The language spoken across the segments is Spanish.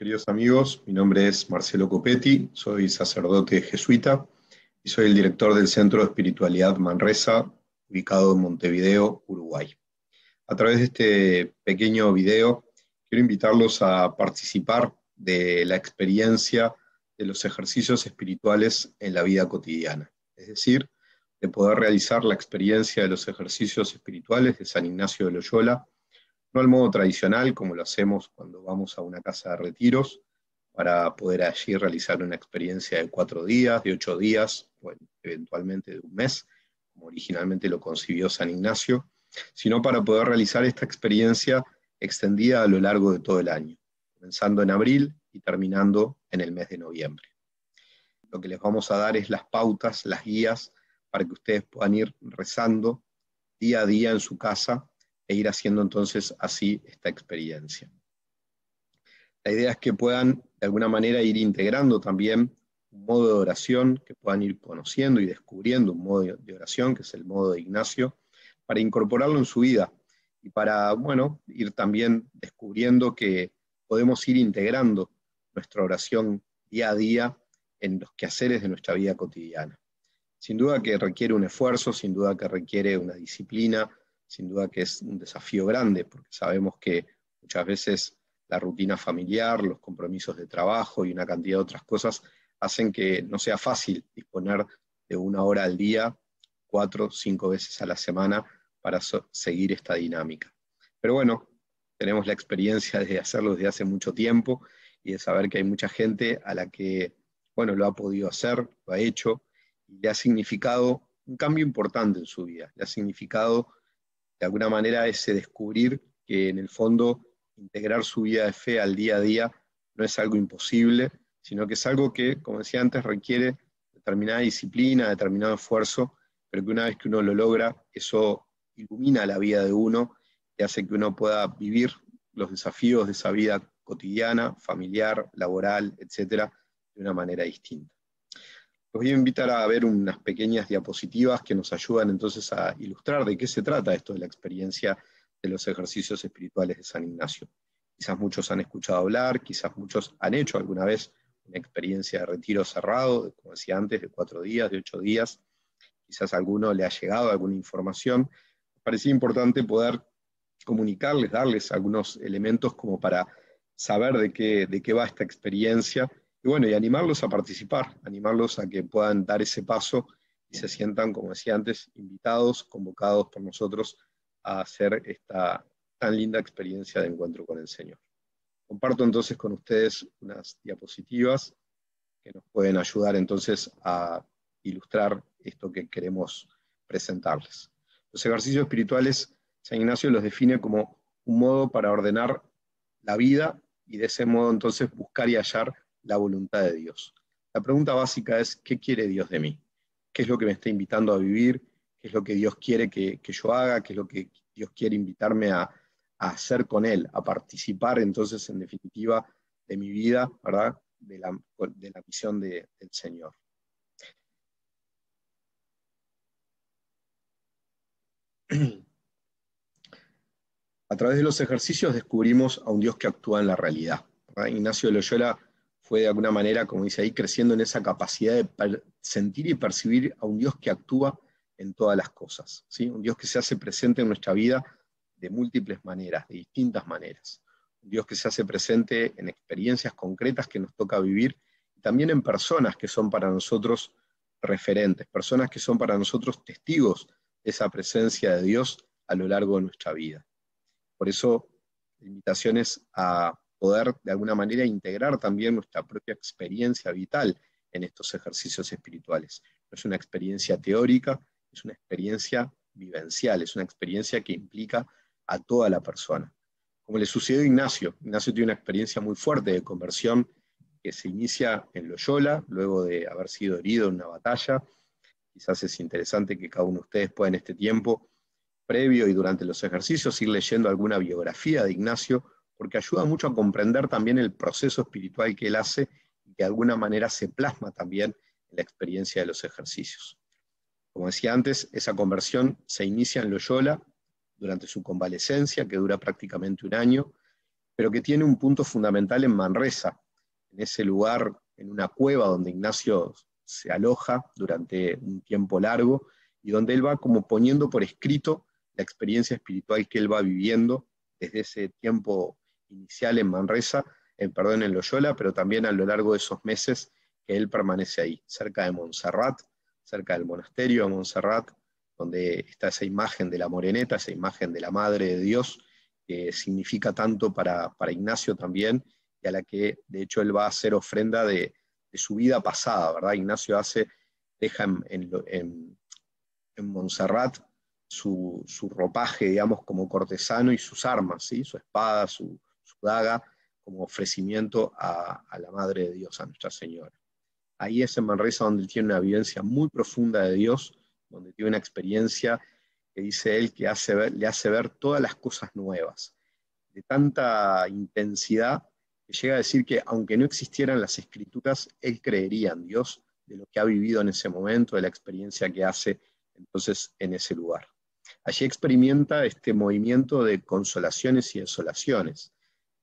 Queridos amigos, mi nombre es Marcelo Copetti, soy sacerdote jesuita y soy el director del Centro de Espiritualidad Manresa, ubicado en Montevideo, Uruguay. A través de este pequeño video, quiero invitarlos a participar de la experiencia de los ejercicios espirituales en la vida cotidiana, es decir, de poder realizar la experiencia de los ejercicios espirituales de San Ignacio de Loyola, no al modo tradicional, como lo hacemos cuando vamos a una casa de retiros, para poder allí realizar una experiencia de 4 días, de 8 días, o eventualmente de un mes, como originalmente lo concibió San Ignacio, sino para poder realizar esta experiencia extendida a lo largo de todo el año, comenzando en abril y terminando en el mes de noviembre. Lo que les vamos a dar es las pautas, las guías, para que ustedes puedan ir rezando día a día en su casa, e ir haciendo entonces así esta experiencia. La idea es que puedan de alguna manera ir integrando también un modo de oración, que puedan ir conociendo y descubriendo un modo de oración, que es el modo de Ignacio, para incorporarlo en su vida y para, bueno, ir también descubriendo que podemos ir integrando nuestra oración día a día en los quehaceres de nuestra vida cotidiana. Sin duda que requiere un esfuerzo, sin duda que requiere una disciplina, sin duda que es un desafío grande, porque sabemos que muchas veces la rutina familiar, los compromisos de trabajo y una cantidad de otras cosas hacen que no sea fácil disponer de 1 hora al día, 4 o 5 veces a la semana para seguir esta dinámica. Pero bueno, tenemos la experiencia de hacerlo desde hace mucho tiempo y de saber que hay mucha gente a la que, bueno, lo ha podido hacer, lo ha hecho, y le ha significado un cambio importante en su vida, le ha significado de alguna manera ese descubrir que en el fondo integrar su vida de fe al día a día no es algo imposible, sino que es algo que, como decía antes, requiere determinada disciplina, determinado esfuerzo, pero que una vez que uno lo logra, eso ilumina la vida de uno y hace que uno pueda vivir los desafíos de esa vida cotidiana, familiar, laboral, etcétera, de una manera distinta. Los voy a invitar a ver unas pequeñas diapositivas que nos ayudan entonces a ilustrar de qué se trata esto de la experiencia de los ejercicios espirituales de San Ignacio. Quizás muchos han escuchado hablar, quizás muchos han hecho alguna vez una experiencia de retiro cerrado, como decía antes, de 4 días, de 8 días. Quizás a alguno le ha llegado alguna información. Me parecía importante poder comunicarles, darles algunos elementos como para saber de qué va esta experiencia. Y bueno, y animarlos a participar, animarlos a que puedan dar ese paso y se sientan, como decía antes, invitados, convocados por nosotros a hacer esta tan linda experiencia de encuentro con el Señor. Comparto entonces con ustedes unas diapositivas que nos pueden ayudar entonces a ilustrar esto que queremos presentarles. Los ejercicios espirituales, San Ignacio los define como un modo para ordenar la vida y de ese modo entonces buscar y hallar la voluntad de Dios. La pregunta básica es, ¿qué quiere Dios de mí? ¿Qué es lo que me está invitando a vivir? ¿Qué es lo que Dios quiere que yo haga? ¿Qué es lo que Dios quiere invitarme a hacer con Él? A participar entonces, en definitiva, de mi vida, ¿verdad? De la misión del Señor. A través de los ejercicios descubrimos a un Dios que actúa en la realidad, ¿verdad? Ignacio de Loyola fue de alguna manera, como dice ahí, creciendo en esa capacidad de sentir y percibir a un Dios que actúa en todas las cosas, ¿sí? Un Dios que se hace presente en nuestra vida de múltiples maneras, de distintas maneras. Un Dios que se hace presente en experiencias concretas que nos toca vivir y también en personas que son para nosotros referentes, personas que son para nosotros testigos de esa presencia de Dios a lo largo de nuestra vida. Por eso, la invitación es a poder de alguna manera integrar también nuestra propia experiencia vital en estos ejercicios espirituales. No es una experiencia teórica, es una experiencia vivencial, es una experiencia que implica a toda la persona. Como le sucedió a Ignacio, Ignacio tiene una experiencia muy fuerte de conversión que se inicia en Loyola, luego de haber sido herido en una batalla. Quizás es interesante que cada uno de ustedes pueda en este tiempo previo y durante los ejercicios ir leyendo alguna biografía de Ignacio, porque ayuda mucho a comprender también el proceso espiritual que él hace y que de alguna manera se plasma también en la experiencia de los ejercicios. Como decía antes, esa conversión se inicia en Loyola durante su convalecencia, que dura prácticamente un año, pero que tiene un punto fundamental en Manresa, en ese lugar, en una cueva donde Ignacio se aloja durante un tiempo largo y donde él va como poniendo por escrito la experiencia espiritual que él va viviendo desde ese tiempo inicial en Manresa, en Loyola, pero también a lo largo de esos meses que él permanece ahí, cerca de Montserrat, cerca del monasterio de Montserrat, donde está esa imagen de la moreneta, esa imagen de la Madre de Dios, que significa tanto para Ignacio también, y a la que de hecho él va a hacer ofrenda de su vida pasada, ¿verdad? Ignacio deja en Montserrat su ropaje, digamos, como cortesano y sus armas, ¿sí? Su espada, su daga, como ofrecimiento a la Madre de Dios, a Nuestra Señora. Ahí es en Manresa donde tiene una vivencia muy profunda de Dios, donde tiene una experiencia que dice él que le hace ver todas las cosas nuevas, de tanta intensidad que llega a decir que aunque no existieran las escrituras, él creería en Dios, de lo que ha vivido en ese momento, de la experiencia que hace entonces en ese lugar. Allí experimenta este movimiento de consolaciones y desolaciones.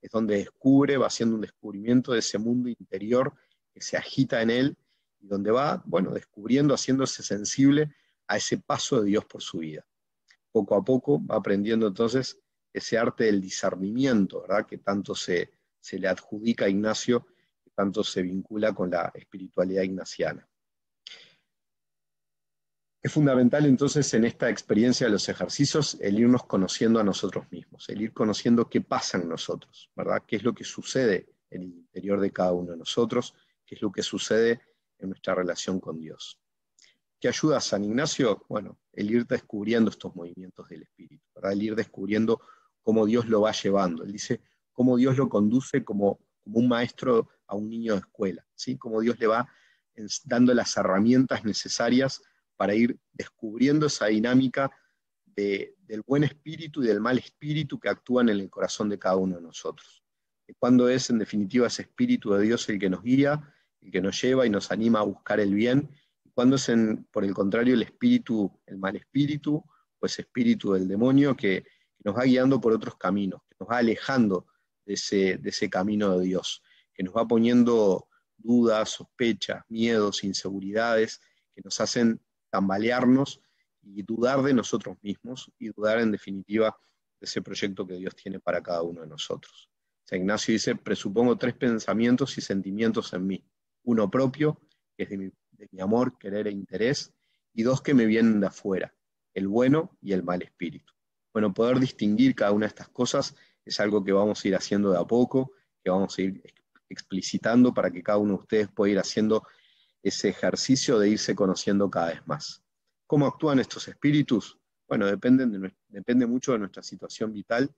Es donde descubre, va haciendo un descubrimiento de ese mundo interior que se agita en él y donde va, bueno, descubriendo, haciéndose sensible a ese paso de Dios por su vida. Poco a poco va aprendiendo entonces ese arte del discernimiento, ¿verdad? Que tanto se le adjudica a Ignacio, que tanto se vincula con la espiritualidad ignaciana. Es fundamental entonces en esta experiencia de los ejercicios el irnos conociendo a nosotros mismos, el ir conociendo qué pasa en nosotros, ¿verdad? Qué es lo que sucede en el interior de cada uno de nosotros, qué es lo que sucede en nuestra relación con Dios. ¿Qué ayuda a San Ignacio? Bueno, el ir descubriendo estos movimientos del espíritu, ¿verdad? El ir descubriendo cómo Dios lo va llevando. Él dice cómo Dios lo conduce como un maestro a un niño de escuela, ¿sí? Cómo Dios le va dando las herramientas necesarias para ir descubriendo esa dinámica del buen espíritu y del mal espíritu que actúan en el corazón de cada uno de nosotros. Cuando es, en definitiva, ese espíritu de Dios el que nos guía, el que nos lleva y nos anima a buscar el bien, y cuando es, por el contrario, el mal espíritu, o ese espíritu del demonio que nos va guiando por otros caminos, que nos va alejando de ese camino de Dios, que nos va poniendo dudas, sospechas, miedos, inseguridades, que nos hacen tambalearnos y dudar de nosotros mismos y dudar en definitiva de ese proyecto que Dios tiene para cada uno de nosotros. San Ignacio dice, presupongo 3 pensamientos y sentimientos en mí. Uno propio, que es de mi amor, querer e interés, y 2 que me vienen de afuera, el bueno y el mal espíritu. Bueno, poder distinguir cada una de estas cosas es algo que vamos a ir haciendo de a poco, que vamos a ir explicitando para que cada uno de ustedes pueda ir haciendo ese ejercicio de irse conociendo cada vez más. ¿Cómo actúan estos espíritus? Bueno, depende mucho de nuestra situación vital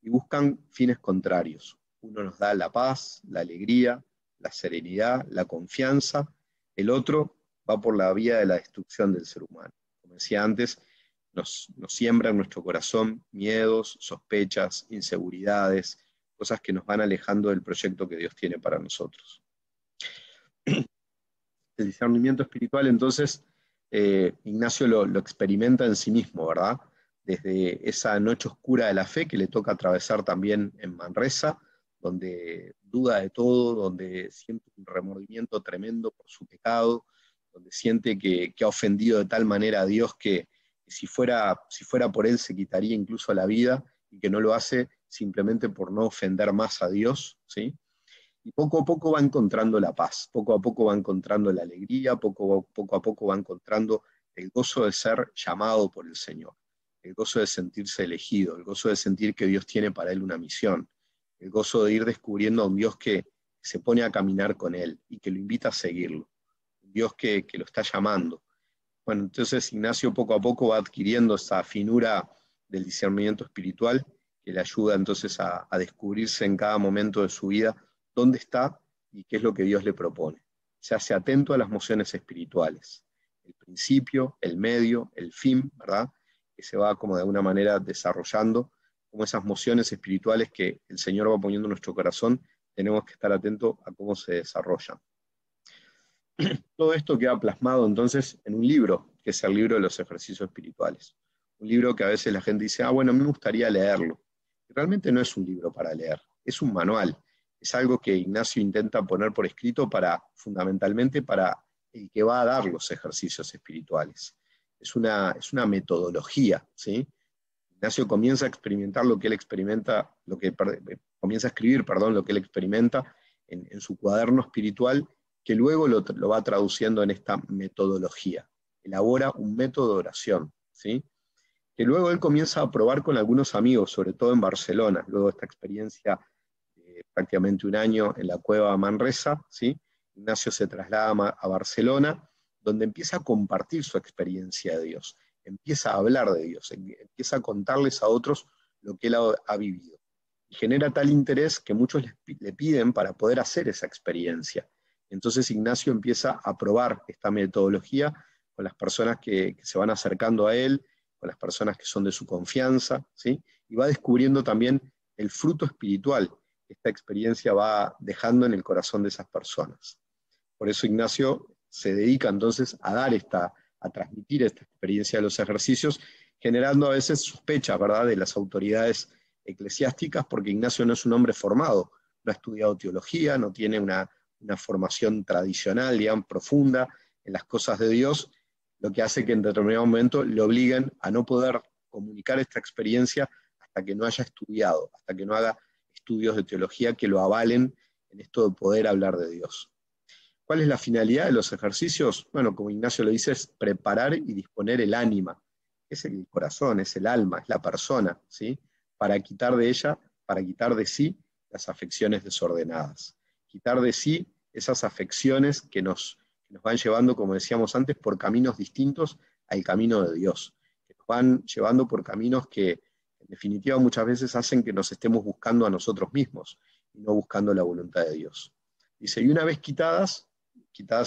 y buscan fines contrarios. Uno nos da la paz, la alegría, la serenidad, la confianza. El otro va por la vía de la destrucción del ser humano. Como decía antes, nos siembra en nuestro corazón miedos, sospechas, inseguridades, cosas que nos van alejando del proyecto que Dios tiene para nosotros. El discernimiento espiritual, entonces, Ignacio lo experimenta en sí mismo, ¿verdad? Desde esa noche oscura de la fe que le toca atravesar también en Manresa, donde duda de todo, donde siente un remordimiento tremendo por su pecado, donde siente que ha ofendido de tal manera a Dios que si fuera por él se quitaría incluso la vida y que no lo hace simplemente por no ofender más a Dios, ¿sí? Y poco a poco va encontrando la paz, poco a poco va encontrando la alegría, poco a poco va encontrando el gozo de ser llamado por el Señor, el gozo de sentirse elegido, el gozo de sentir que Dios tiene para él una misión, el gozo de ir descubriendo a un Dios que se pone a caminar con él y que lo invita a seguirlo, un Dios que lo está llamando. Bueno, entonces Ignacio poco a poco va adquiriendo esa finura del discernimiento espiritual que le ayuda entonces a descubrirse en cada momento de su vida dónde está y qué es lo que Dios le propone. Se hace atento a las mociones espirituales, el principio, el medio, el fin, ¿verdad? Que se va como de alguna manera desarrollando, como esas mociones espirituales que el Señor va poniendo en nuestro corazón, tenemos que estar atentos a cómo se desarrollan. Todo esto queda plasmado entonces en un libro, que es el libro de los ejercicios espirituales. Un libro que a veces la gente dice, bueno, a mí me gustaría leerlo. Y realmente no es un libro para leer. es un manual, es algo que Ignacio intenta poner por escrito fundamentalmente para el que va a dar los ejercicios espirituales. Es una metodología, ¿sí? Ignacio comienza a experimentar lo que él experimenta, comienza a escribir, perdón, lo que él experimenta en su cuaderno espiritual, que luego lo va traduciendo en esta metodología. Elabora un método de oración, ¿sí? Que luego él comienza a probar con algunos amigos, sobre todo en Barcelona, luego de esta experiencia de prácticamente un año en la cueva Manresa, ¿sí? Ignacio se traslada a Barcelona, donde empieza a compartir su experiencia de Dios, empieza a hablar de Dios, empieza a contarles a otros lo que él ha vivido. Y genera tal interés que muchos le piden para poder hacer esa experiencia. Entonces Ignacio empieza a probar esta metodología con las personas que se van acercando a él, con las personas que son de su confianza, ¿sí? Y va descubriendo también el fruto espiritual que esta experiencia va dejando en el corazón de esas personas. Por eso Ignacio se dedica entonces a transmitir esta experiencia de los ejercicios, generando a veces sospecha, ¿verdad?, de las autoridades eclesiásticas, porque Ignacio no es un hombre formado, no ha estudiado teología, no tiene una formación tradicional, digamos, profunda en las cosas de Dios, lo que hace que en determinado momento le obliguen a no poder comunicar esta experiencia hasta que no haya estudiado, hasta que no haga estudios de teología que lo avalen en esto de poder hablar de Dios. ¿Cuál es la finalidad de los ejercicios? Bueno, como Ignacio lo dice, es preparar y disponer el ánima. Es el corazón, es el alma, es la persona, ¿sí? Para quitar de sí las afecciones desordenadas. Quitar de sí esas afecciones que nos van llevando, como decíamos antes, por caminos distintos al camino de Dios. Que nos van llevando por caminos que, en definitiva, muchas veces hacen que nos estemos buscando a nosotros mismos y no buscando la voluntad de Dios. Dice, y una vez quitadas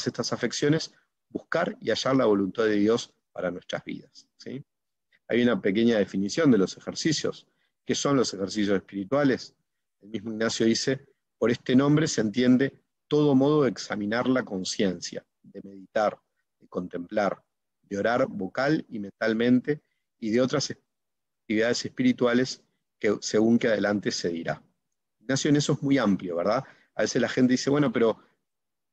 estas afecciones, buscar y hallar la voluntad de Dios para nuestras vidas, ¿sí? Hay una pequeña definición de los ejercicios. ¿Qué son los ejercicios espirituales? El mismo Ignacio dice, por este nombre se entiende todo modo de examinar la conciencia, de meditar, de contemplar, de orar vocal y mentalmente, y de otras actividades espirituales que según que adelante se dirá. Ignacio en eso es muy amplio, ¿verdad? A veces la gente dice, bueno, pero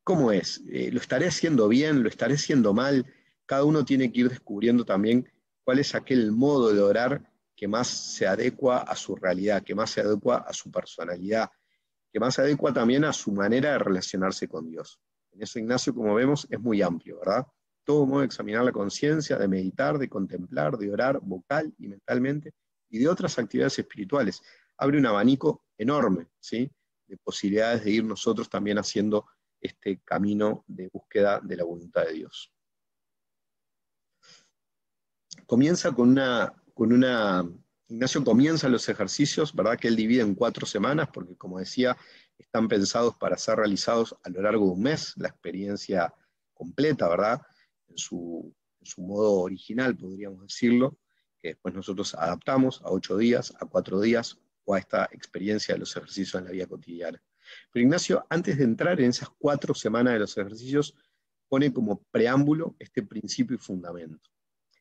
¿cómo es? ¿Lo estaré haciendo bien? ¿Lo estaré haciendo mal? Cada uno tiene que ir descubriendo también cuál es aquel modo de orar que más se adecua a su realidad, que más se adecua a su personalidad, que más se adecua también a su manera de relacionarse con Dios. En eso Ignacio, como vemos, es muy amplio, ¿verdad? Todo modo de examinar la conciencia, de meditar, de contemplar, de orar vocal y mentalmente, y de otras actividades espirituales. Abre un abanico enorme, ¿sí?, de posibilidades de ir nosotros también haciendo este camino de búsqueda de la voluntad de Dios. Ignacio comienza los ejercicios, ¿verdad?, que él divide en 4 semanas, porque como decía, están pensados para ser realizados a lo largo de un mes, la experiencia completa, ¿verdad?, en su modo original, podríamos decirlo, que después nosotros adaptamos a 8 días, a 4 días, o a esta experiencia de los ejercicios en la vida cotidiana. Pero Ignacio, antes de entrar en esas 4 semanas de los ejercicios, pone como preámbulo este principio y fundamento.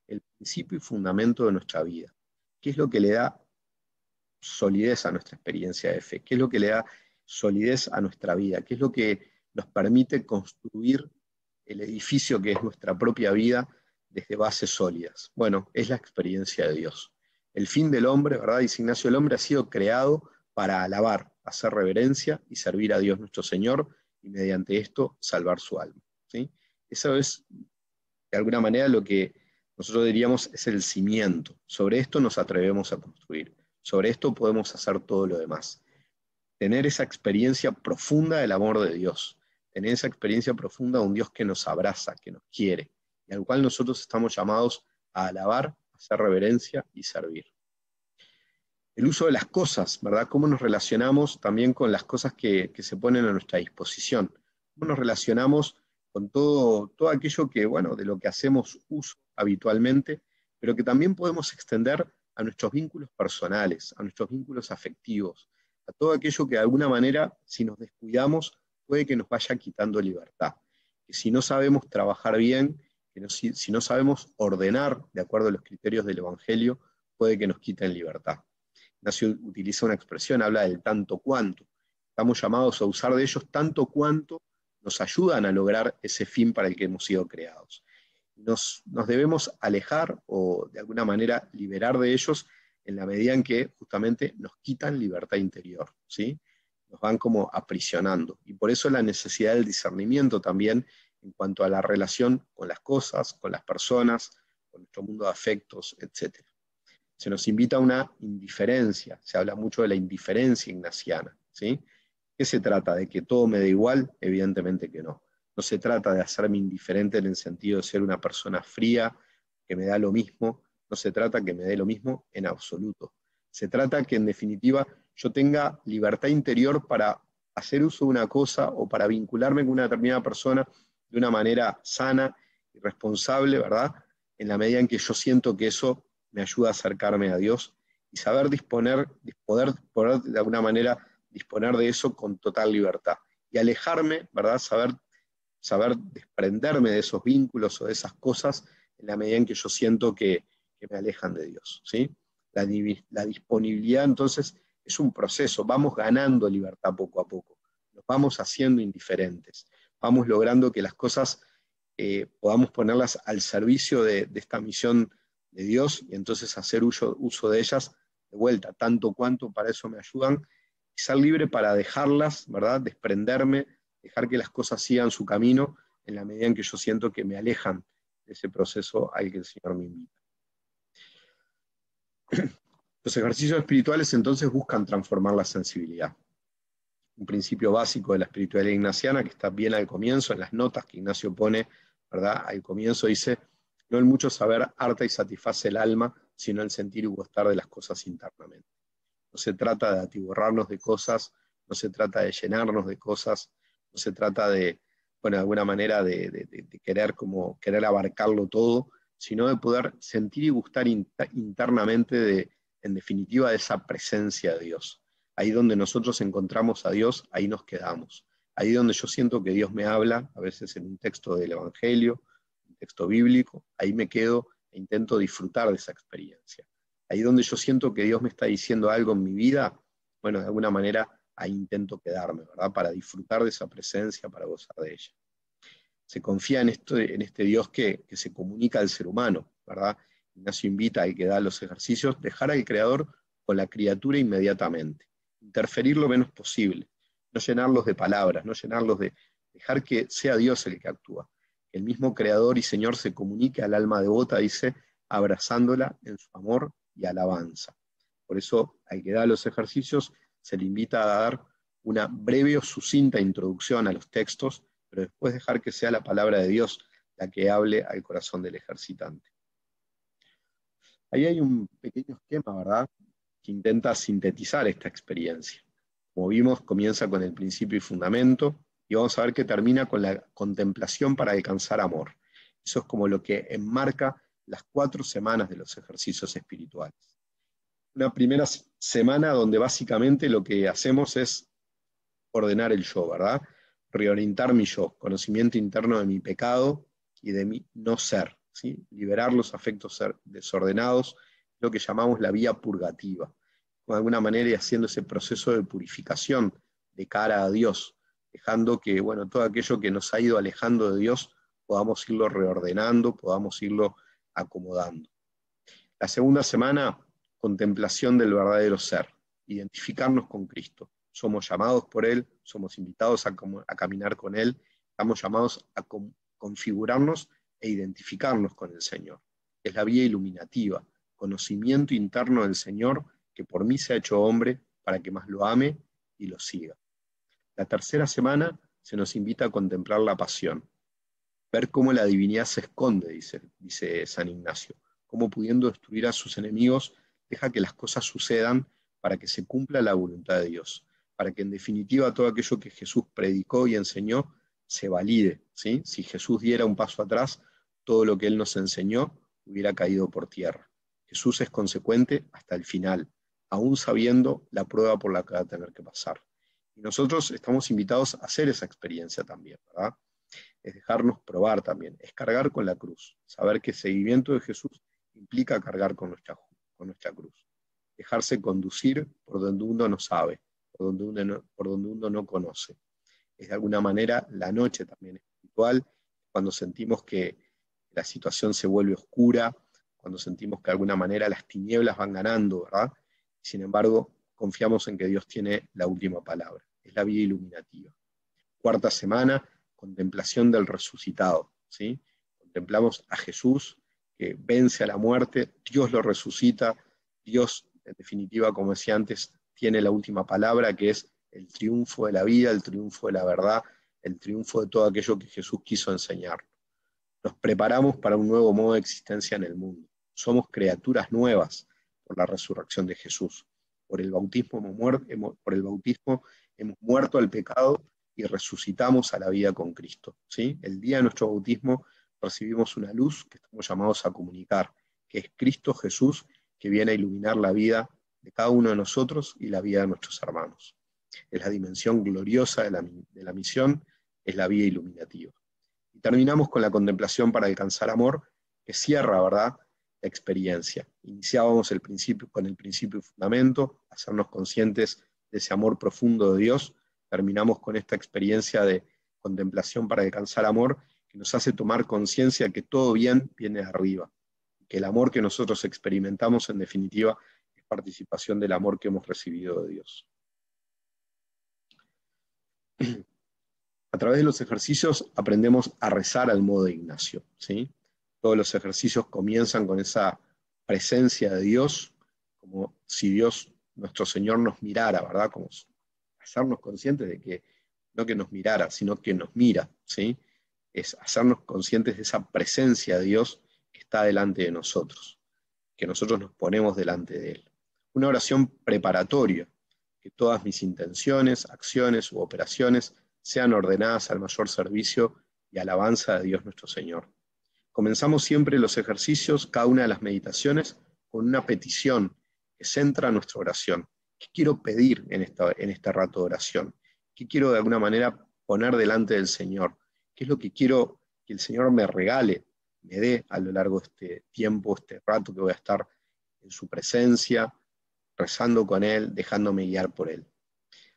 El principio y fundamento de nuestra vida. ¿Qué es lo que le da solidez a nuestra experiencia de fe? ¿Qué es lo que le da solidez a nuestra vida? ¿Qué es lo que nos permite construir el edificio que es nuestra propia vida desde bases sólidas? Bueno, es la experiencia de Dios. El fin del hombre, ¿verdad? Dice Ignacio, el hombre ha sido creado para alabar, hacer reverencia y servir a Dios nuestro Señor, y mediante esto salvar su alma, ¿sí? Eso es, de alguna manera, lo que nosotros diríamos es el cimiento. Sobre esto nos atrevemos a construir. Sobre esto podemos hacer todo lo demás. Tener esa experiencia profunda del amor de Dios. Tener esa experiencia profunda de un Dios que nos abraza, que nos quiere, y al cual nosotros estamos llamados a alabar, a hacer reverencia y servir. El uso de las cosas, ¿verdad? Cómo nos relacionamos también con las cosas que se ponen a nuestra disposición. Cómo nos relacionamos con todo aquello que, bueno, de lo que hacemos uso habitualmente, pero que también podemos extender a nuestros vínculos personales, a nuestros vínculos afectivos, a todo aquello que de alguna manera, si nos descuidamos, puede que nos vaya quitando libertad. Que si no sabemos trabajar bien, si no sabemos ordenar de acuerdo a los criterios del Evangelio, puede que nos quiten libertad. Ignacio utiliza una expresión, habla del tanto cuanto. Estamos llamados a usar de ellos tanto cuanto nos ayudan a lograr ese fin para el que hemos sido creados. Nos debemos alejar o de alguna manera liberar de ellos en la medida en que justamente nos quitan libertad interior, ¿sí? Nos van como aprisionando. Y por eso la necesidad del discernimiento también en cuanto a la relación con las cosas, con las personas, con nuestro mundo de afectos, etc. Se nos invita a una indiferencia, se habla mucho de la indiferencia ignaciana, ¿sí? ¿Qué se trata? ¿De que todo me da igual? Evidentemente que no. No se trata de hacerme indiferente en el sentido de ser una persona fría, que me da lo mismo. No se trata que me dé lo mismo en absoluto. Se trata que en definitiva yo tenga libertad interior para hacer uso de una cosa o para vincularme con una determinada persona de una manera sana y responsable, ¿verdad? En la medida en que yo siento que eso me ayuda a acercarme a Dios y saber poder de alguna manera disponer de eso con total libertad. Y alejarme, ¿verdad? Saber desprenderme de esos vínculos o de esas cosas en la medida en que yo siento que me alejan de Dios, ¿sí? La disponibilidad, entonces, es un proceso. Vamos ganando libertad poco a poco. Nos vamos haciendo indiferentes. Vamos logrando que las cosas podamos ponerlas al servicio de esta misión de Dios y entonces hacer uso de ellas de vuelta, tanto cuanto para eso me ayudan, y ser libre para dejarlas, ¿verdad? Desprenderme, dejar que las cosas sigan su camino en la medida en que yo siento que me alejan de ese proceso al que el Señor me invita. Los ejercicios espirituales entonces buscan transformar la sensibilidad. Un principio básico de la espiritualidad ignaciana, que está bien al comienzo, en las notas que Ignacio pone, ¿verdad? Al comienzo dice, no el mucho saber harta y satisface el alma, sino el sentir y gustar de las cosas internamente. No se trata de atiborrarnos de cosas, no se trata de llenarnos de cosas, no se trata de, bueno, de alguna manera de querer abarcarlo todo, sino de poder sentir y gustar internamente en definitiva, de esa presencia de Dios. Ahí donde nosotros encontramos a Dios, ahí nos quedamos. Ahí donde yo siento que Dios me habla, a veces en un texto del Evangelio, un texto bíblico, ahí me quedo e intento disfrutar de esa experiencia. Ahí donde yo siento que Dios me está diciendo algo en mi vida, bueno, de alguna manera ahí intento quedarme, ¿verdad? Para disfrutar de esa presencia, para gozar de ella. Se confía en este Dios que se comunica al ser humano, ¿verdad? Ignacio invita al que da los ejercicios, dejar al Creador con la criatura inmediatamente, interferir lo menos posible, no llenarlos de palabras, no llenarlos dejar que sea Dios el que actúa. Que el mismo Creador y Señor se comunique al alma devota, dice, abrazándola en su amor y alabanza. Por eso, al que da los ejercicios, se le invita a dar una breve o sucinta introducción a los textos, pero después dejar que sea la palabra de Dios la que hable al corazón del ejercitante. Ahí hay un pequeño esquema, ¿verdad?, que intenta sintetizar esta experiencia. Como vimos, comienza con el principio y fundamento, y vamos a ver que termina con la contemplación para alcanzar amor. Eso es como lo que enmarca las 4 semanas de los ejercicios espirituales. Una primera semana donde básicamente lo que hacemos es ordenar el yo, ¿verdad? Reorientar mi yo, conocimiento interno de mi pecado y de mi no ser, ¿sí? Liberar los afectos desordenados, lo que llamamos la vía purgativa, de alguna manera y haciendo ese proceso de purificación de cara a Dios, dejando que, bueno, todo aquello que nos ha ido alejando de Dios podamos irlo reordenando, podamos irlo acomodando. La segunda semana, contemplación del verdadero ser, identificarnos con Cristo. Somos llamados por Él, somos invitados a caminar con Él, estamos llamados a configurarnos e identificarnos con el Señor. Es la vía iluminativa, conocimiento interno del Señor que por mí se ha hecho hombre para que más lo ame y lo siga. La tercera semana se nos invita a contemplar la pasión, ver cómo la divinidad se esconde, dice San Ignacio, cómo pudiendo destruir a sus enemigos, deja que las cosas sucedan para que se cumpla la voluntad de Dios, para que en definitiva todo aquello que Jesús predicó y enseñó se valide, ¿sí? Si Jesús diera un paso atrás, todo lo que Él nos enseñó hubiera caído por tierra. Jesús es consecuente hasta el final, aún sabiendo la prueba por la que va a tener que pasar. Y nosotros estamos invitados a hacer esa experiencia también, ¿verdad? Es dejarnos probar también, es cargar con la cruz, saber que seguimiento de Jesús implica cargar con nuestra cruz. dejarse conducir por donde uno no sabe, por donde uno no conoce. Es de alguna manera la noche también espiritual, cuando sentimos que la situación se vuelve oscura, cuando sentimos que de alguna manera las tinieblas van ganando, ¿verdad? Sin embargo, confiamos en que Dios tiene la última palabra, es la vida iluminativa. Cuarta semana, contemplación del resucitado, ¿sí? Contemplamos a Jesús que vence a la muerte, Dios lo resucita, Dios, en definitiva, como decía antes, tiene la última palabra, que es el triunfo de la vida, el triunfo de la verdad, el triunfo de todo aquello que Jesús quiso enseñar. Nos preparamos para un nuevo modo de existencia en el mundo. Somos criaturas nuevas por la resurrección de Jesús. Por el bautismo hemos muerto al pecado y resucitamos a la vida con Cristo, ¿sí? El día de nuestro bautismo recibimos una luz que estamos llamados a comunicar, que es Cristo Jesús, que viene a iluminar la vida de cada uno de nosotros y la vida de nuestros hermanos. Es la dimensión gloriosa de la misión, es la vida iluminativa. Y terminamos con la contemplación para alcanzar amor, que cierra, ¿verdad?, la experiencia. Iniciábamos con el principio y fundamento, hacernos conscientes de ese amor profundo de Dios. Terminamos con esta experiencia de contemplación para alcanzar amor, que nos hace tomar conciencia que todo bien viene de arriba, que el amor que nosotros experimentamos, en definitiva, es participación del amor que hemos recibido de Dios. A través de los ejercicios aprendemos a rezar al modo de Ignacio, ¿sí? Todos los ejercicios comienzan con esa presencia de Dios, como si Dios, nuestro Señor, nos mirara, ¿verdad? Como hacernos conscientes de que no que nos mirara, sino que nos mira, ¿sí? Es hacernos conscientes de esa presencia de Dios que está delante de nosotros, que nosotros nos ponemos delante de Él. Una oración preparatoria, que todas mis intenciones, acciones u operaciones sean ordenadas al mayor servicio y alabanza de Dios nuestro Señor. Comenzamos siempre los ejercicios, cada una de las meditaciones, con una petición que centra nuestra oración. ¿Qué quiero pedir en este rato de oración? ¿Qué quiero de alguna manera poner delante del Señor? ¿Qué es lo que quiero que el Señor me regale, me dé a lo largo de este tiempo, este rato que voy a estar en su presencia, rezando con Él, dejándome guiar por Él?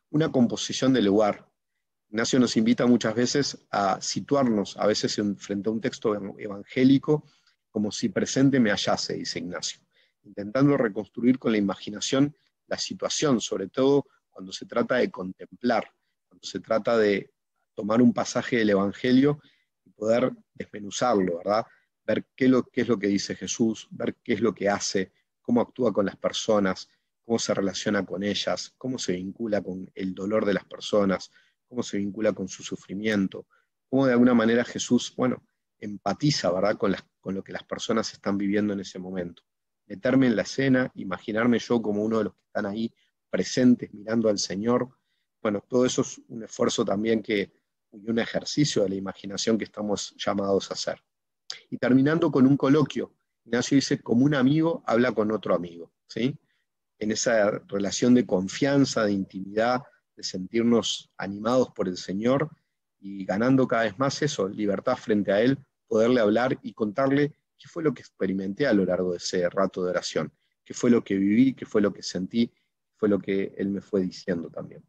Una composición del lugar. Ignacio nos invita muchas veces a situarnos, a veces frente a un texto evangélico, como si presente me hallase, dice Ignacio, intentando reconstruir con la imaginación la situación, sobre todo cuando se trata de contemplar, cuando se trata de tomar un pasaje del Evangelio y poder desmenuzarlo, ¿verdad? Ver qué es lo que dice Jesús, ver qué es lo que hace, cómo actúa con las personas, cómo se relaciona con ellas, cómo se vincula con el dolor de las personas, cómo se vincula con su sufrimiento, cómo de alguna manera Jesús, empatiza, ¿verdad?, con lo que las personas están viviendo en ese momento. Meterme en la escena, imaginarme yo como uno de los que están ahí presentes mirando al Señor. Todo eso es un esfuerzo también y un ejercicio de la imaginación que estamos llamados a hacer. Y terminando con un coloquio, Ignacio dice, como un amigo habla con otro amigo, ¿sí? En esa relación de confianza, de intimidad, de sentirnos animados por el Señor y ganando cada vez más eso, libertad frente a Él, poderle hablar y contarle qué fue lo que experimenté a lo largo de ese rato de oración, qué fue lo que viví, qué fue lo que sentí, qué fue lo que Él me fue diciendo también.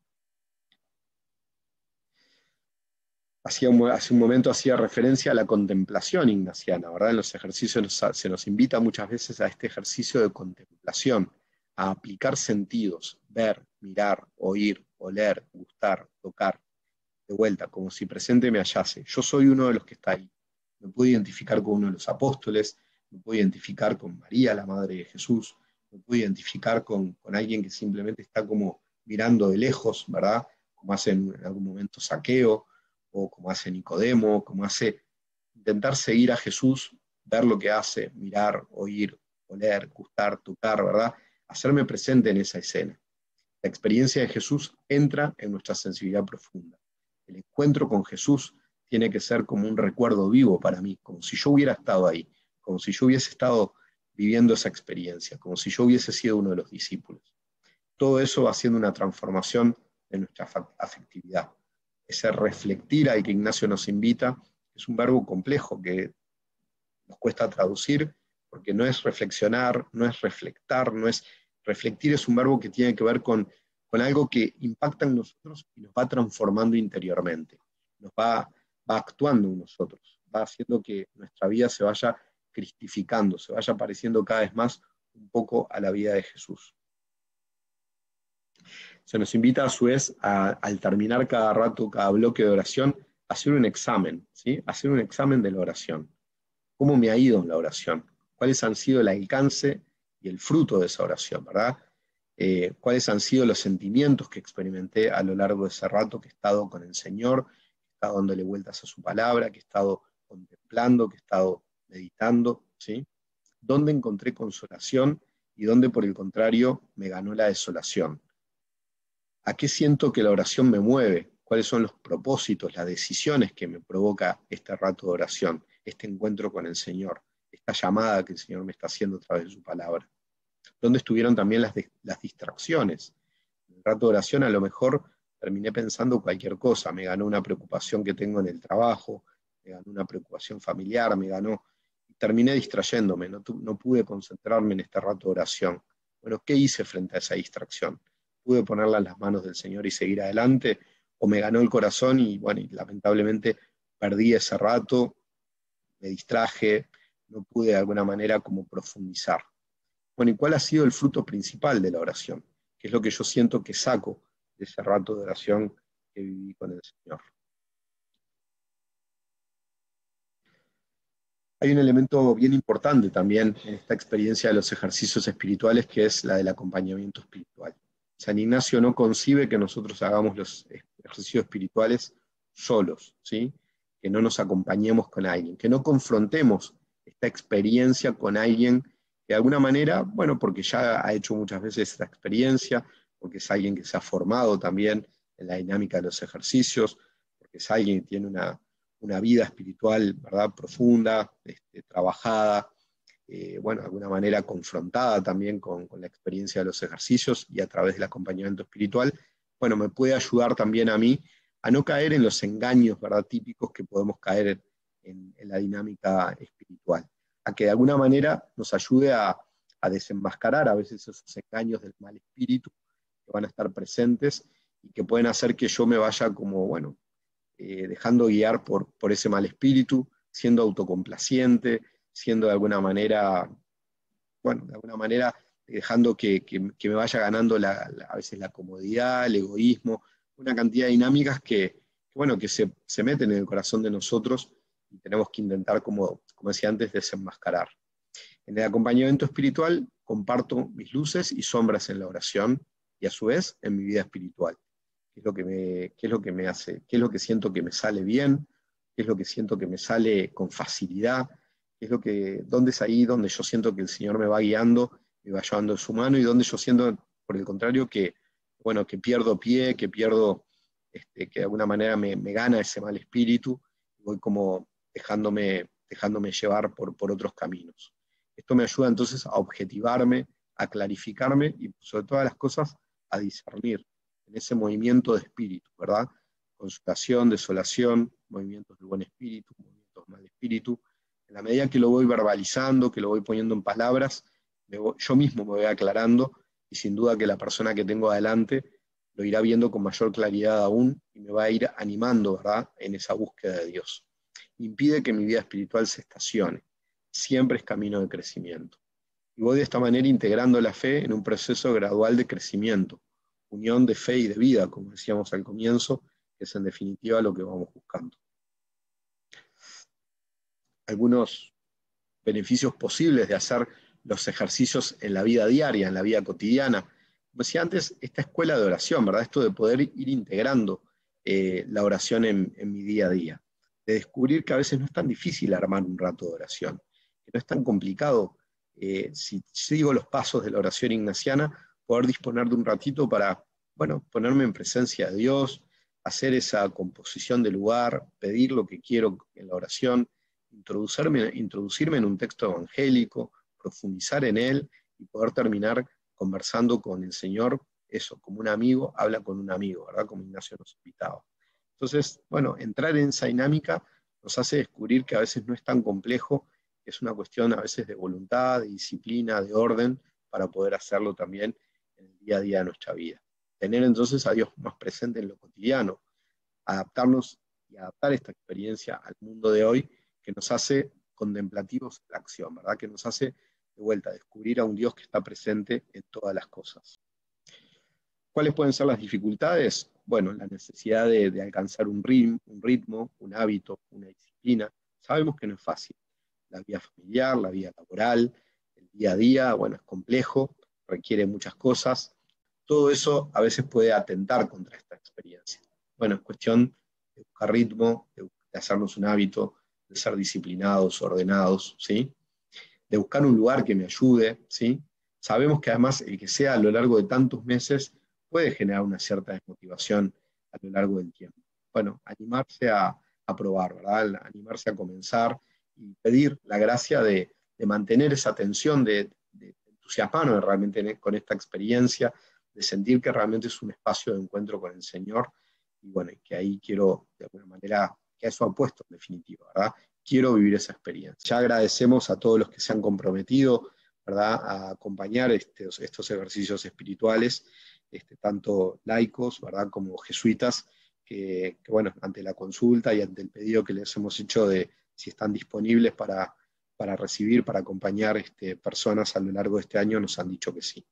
Hace un momento hacía referencia a la contemplación ignaciana, ¿verdad? En los ejercicios se nos invita muchas veces a este ejercicio de contemplación, a aplicar sentidos, ver, mirar, oír, oler, gustar, tocar, de vuelta, como si presente me hallase. Yo soy uno de los que está ahí. Me puedo identificar con uno de los apóstoles, me puedo identificar con María, la madre de Jesús, me puedo identificar con alguien que simplemente está como mirando de lejos, ¿verdad? Como hace en algún momento Zaqueo, o como hace Nicodemo, como hace intentar seguir a Jesús, ver lo que hace, mirar, oír, oler, gustar, tocar, ¿verdad? Hacerme presente en esa escena. La experiencia de Jesús entra en nuestra sensibilidad profunda. El encuentro con Jesús tiene que ser como un recuerdo vivo para mí, como si yo hubiera estado ahí, como si yo hubiese estado viviendo esa experiencia, como si yo hubiese sido uno de los discípulos. Todo eso va haciendo una transformación de nuestra afectividad. Ese reflectir al que Ignacio nos invita es un verbo complejo que nos cuesta traducir, porque no es reflexionar, no es reflectar, no es Reflectir es un verbo que tiene que ver con algo que impacta en nosotros y nos va transformando interiormente, va actuando en nosotros, va haciendo que nuestra vida se vaya cristificando, se vaya pareciendo cada vez más un poco a la vida de Jesús. Se nos invita a su vez al terminar cada rato, cada bloque de oración, a hacer un examen, ¿sí? Hacer un examen de la oración. ¿Cómo me ha ido en la oración? ¿Cuáles han sido el alcance y el fruto de esa oración, verdad? ¿Cuáles han sido los sentimientos que experimenté a lo largo de ese rato que he estado con el Señor, que he estado dándole vueltas a su palabra, que he estado contemplando, que he estado meditando, ¿sí? ¿Dónde encontré consolación y dónde, por el contrario, me ganó la desolación? ¿A qué siento que la oración me mueve? ¿Cuáles son los propósitos, las decisiones que me provoca este rato de oración, este encuentro con el Señor, esta llamada que el Señor me está haciendo a través de su palabra? ¿Dónde estuvieron también las distracciones? En el rato de oración a lo mejor terminé pensando cualquier cosa, me ganó una preocupación que tengo en el trabajo, me ganó una preocupación familiar, terminé distrayéndome, no pude concentrarme en este rato de oración. Bueno, ¿qué hice frente a esa distracción? ¿Pude ponerla en las manos del Señor y seguir adelante? ¿O me ganó el corazón y, bueno, y lamentablemente perdí ese rato, me distraje, no pude de alguna manera como profundizar? Bueno, ¿y cuál ha sido el fruto principal de la oración? ¿Qué es lo que yo siento que saco de ese rato de oración que viví con el Señor? Hay un elemento bien importante también en esta experiencia de los ejercicios espirituales, que es la del acompañamiento espiritual. San Ignacio no concibe que nosotros hagamos los ejercicios espirituales solos, ¿sí? Que no nos acompañemos con alguien, que no confrontemos esta experiencia con alguien que de alguna manera, bueno, porque ya ha hecho muchas veces esta experiencia, porque es alguien que se ha formado también en la dinámica de los ejercicios, porque es alguien que tiene una vida espiritual, ¿verdad?, profunda, trabajada, bueno, de alguna manera confrontada también con la experiencia de los ejercicios y a través del acompañamiento espiritual, bueno, me puede ayudar también a mí a no caer en los engaños, ¿verdad?, típicos que podemos caer en la dinámica espiritual, a que de alguna manera nos ayude a desenmascarar a veces esos engaños del mal espíritu que van a estar presentes y que pueden hacer que yo me vaya como, bueno, dejando guiar por ese mal espíritu, siendo autocomplaciente, siendo de alguna manera, bueno, de alguna manera dejando que me vaya ganando a veces la comodidad, el egoísmo, una cantidad de dinámicas bueno, que se meten en el corazón de nosotros y tenemos que intentar, como decía antes, desenmascarar. En el acompañamiento espiritual comparto mis luces y sombras en la oración y a su vez en mi vida espiritual. ¿Qué es lo que me hace? ¿Qué es lo que siento que me sale bien? ¿Qué es lo que siento que me sale con facilidad? ¿Dónde es ahí donde yo siento que el Señor me va guiando, me va llevando de su mano y donde yo siento, por el contrario, bueno, que pierdo pie, que que de alguna manera me gana ese mal espíritu, y voy como dejándome llevar por otros caminos? Esto me ayuda entonces a objetivarme, a clarificarme y sobre todas las cosas a discernir en ese movimiento de espíritu, ¿verdad? Consolación, desolación, movimientos de buen espíritu, movimientos de mal espíritu. En la medida que lo voy verbalizando, que lo voy poniendo en palabras, yo mismo me voy aclarando y sin duda que la persona que tengo adelante lo irá viendo con mayor claridad aún y me va a ir animando, ¿verdad?, en esa búsqueda de Dios. Impide que mi vida espiritual se estacione. Siempre es camino de crecimiento. Y voy de esta manera integrando la fe en un proceso gradual de crecimiento, unión de fe y de vida, como decíamos al comienzo, que es en definitiva lo que vamos buscando. Algunos beneficios posibles de hacer los ejercicios en la vida diaria, en la vida cotidiana. Como decía antes, esta escuela de oración, ¿verdad? Esto de poder ir integrando la oración en mi día a día, de descubrir que a veces no es tan difícil armar un rato de oración, que no es tan complicado, si sigo los pasos de la oración ignaciana, poder disponer de un ratito para, bueno, ponerme en presencia de Dios, hacer esa composición del lugar, pedir lo que quiero en la oración, introducirme en un texto evangélico, profundizar en él y poder terminar conversando con el Señor, eso, como un amigo habla con un amigo, ¿verdad? Como Ignacio nos invitaba. Entonces, bueno, entrar en esa dinámica nos hace descubrir que a veces no es tan complejo, es una cuestión a veces de voluntad, de disciplina, de orden, para poder hacerlo también en el día a día de nuestra vida. Tener entonces a Dios más presente en lo cotidiano, adaptarnos y adaptar esta experiencia al mundo de hoy que nos hace contemplativos en la acción, ¿verdad? Que nos hace de vuelta descubrir a un Dios que está presente en todas las cosas. ¿Cuáles pueden ser las dificultades? Bueno, la necesidad de alcanzar un ritmo, un hábito, una disciplina. Sabemos que no es fácil. La vida familiar, la vida laboral, el día a día, bueno, es complejo, requiere muchas cosas. Todo eso a veces puede atentar contra esta experiencia. Bueno, es cuestión de buscar ritmo, de hacernos un hábito, de ser disciplinados, ordenados, ¿sí? De buscar un lugar que me ayude, ¿sí? Sabemos que además el que sea a lo largo de tantos meses puede generar una cierta desmotivación a lo largo del tiempo. Bueno, animarse a probar, ¿verdad? Animarse a comenzar y pedir la gracia de mantener esa tensión, de entusiasmarnos realmente con esta experiencia, de sentir que realmente es un espacio de encuentro con el Señor, y bueno, y que ahí quiero, de alguna manera, que a eso apuesto en definitiva, ¿verdad? Quiero vivir esa experiencia. Ya agradecemos a todos los que se han comprometido, ¿verdad?, a acompañar estos ejercicios espirituales, tanto laicos, ¿verdad?, como jesuitas, que, bueno, ante la consulta y ante el pedido que les hemos hecho de si están disponibles para recibir, para acompañar personas a lo largo de este año, nos han dicho que sí.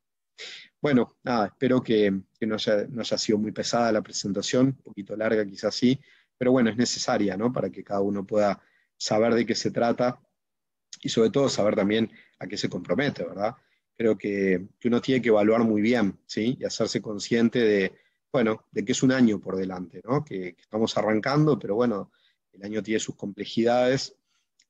Bueno, nada, espero que no haya sido muy pesada la presentación, un poquito larga quizás sí, pero bueno, es necesaria, ¿no? Para que cada uno pueda saber de qué se trata y sobre todo saber también a qué se compromete, ¿verdad? Creo que uno tiene que evaluar muy bien, ¿sí? Y hacerse consciente de, bueno, de que es un año por delante, ¿no? Que estamos arrancando, pero bueno, el año tiene sus complejidades.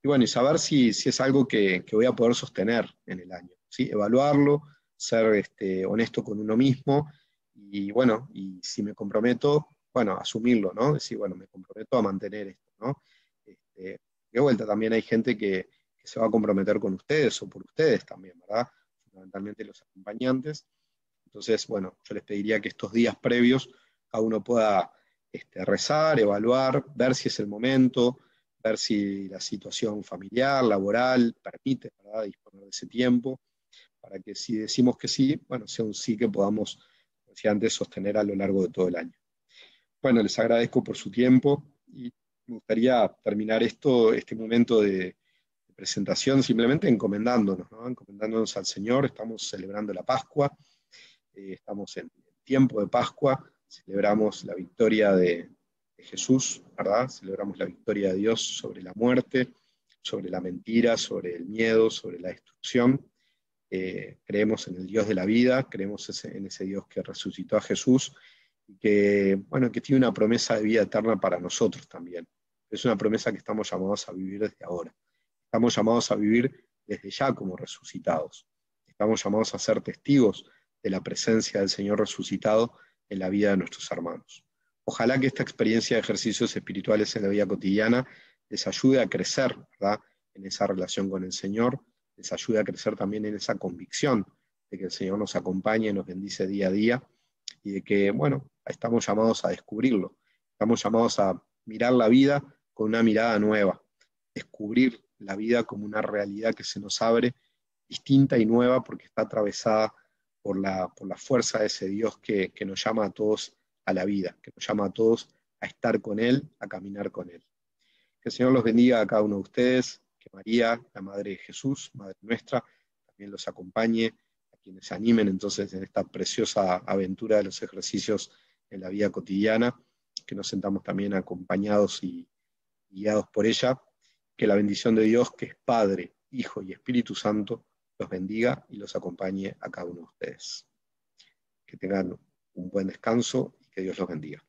Y bueno, y saber si es algo que voy a poder sostener en el año, ¿sí? Evaluarlo, ser honesto con uno mismo y bueno, y si me comprometo, bueno, asumirlo, ¿no? Decir, bueno, me comprometo a mantener esto, ¿no? De vuelta, también hay gente que se va a comprometer con ustedes o por ustedes también, ¿verdad? Fundamentalmente los acompañantes. Entonces, bueno, yo les pediría que estos días previos cada uno pueda rezar, evaluar, ver si es el momento, ver si la situación familiar, laboral, permite, ¿verdad?, disponer de ese tiempo, para que si decimos que sí, bueno, sea un sí que podamos, como decía antes, sostener a lo largo de todo el año. Bueno, les agradezco por su tiempo y me gustaría terminar este momento de presentación simplemente encomendándonos, ¿no? Encomendándonos al Señor. Estamos celebrando la Pascua, estamos en tiempo de Pascua, celebramos la victoria de Jesús, ¿verdad? Celebramos la victoria de Dios sobre la muerte, sobre la mentira, sobre el miedo, sobre la destrucción. Creemos en el Dios de la vida, creemos en ese Dios que resucitó a Jesús y que, bueno, que tiene una promesa de vida eterna para nosotros también. Es una promesa que estamos llamados a vivir desde ahora. Estamos llamados a vivir desde ya como resucitados. Estamos llamados a ser testigos de la presencia del Señor resucitado en la vida de nuestros hermanos. Ojalá que esta experiencia de ejercicios espirituales en la vida cotidiana les ayude a crecer, ¿verdad?, en esa relación con el Señor, les ayude a crecer también en esa convicción de que el Señor nos acompaña y nos bendice día a día y de que, bueno, estamos llamados a descubrirlo. Estamos llamados a mirar la vida con una mirada nueva, descubrir la vida como una realidad que se nos abre, distinta y nueva, porque está atravesada por la fuerza de ese Dios que nos llama a todos a la vida, que nos llama a todos a estar con Él, a caminar con Él. Que el Señor los bendiga a cada uno de ustedes, que María, la Madre de Jesús, Madre nuestra, también los acompañe, a quienes se animen entonces en esta preciosa aventura de los ejercicios en la vida cotidiana, que nos sentamos también acompañados y guiados por ella. Que la bendición de Dios, que es Padre, Hijo y Espíritu Santo, los bendiga y los acompañe a cada uno de ustedes. Que tengan un buen descanso y que Dios los bendiga.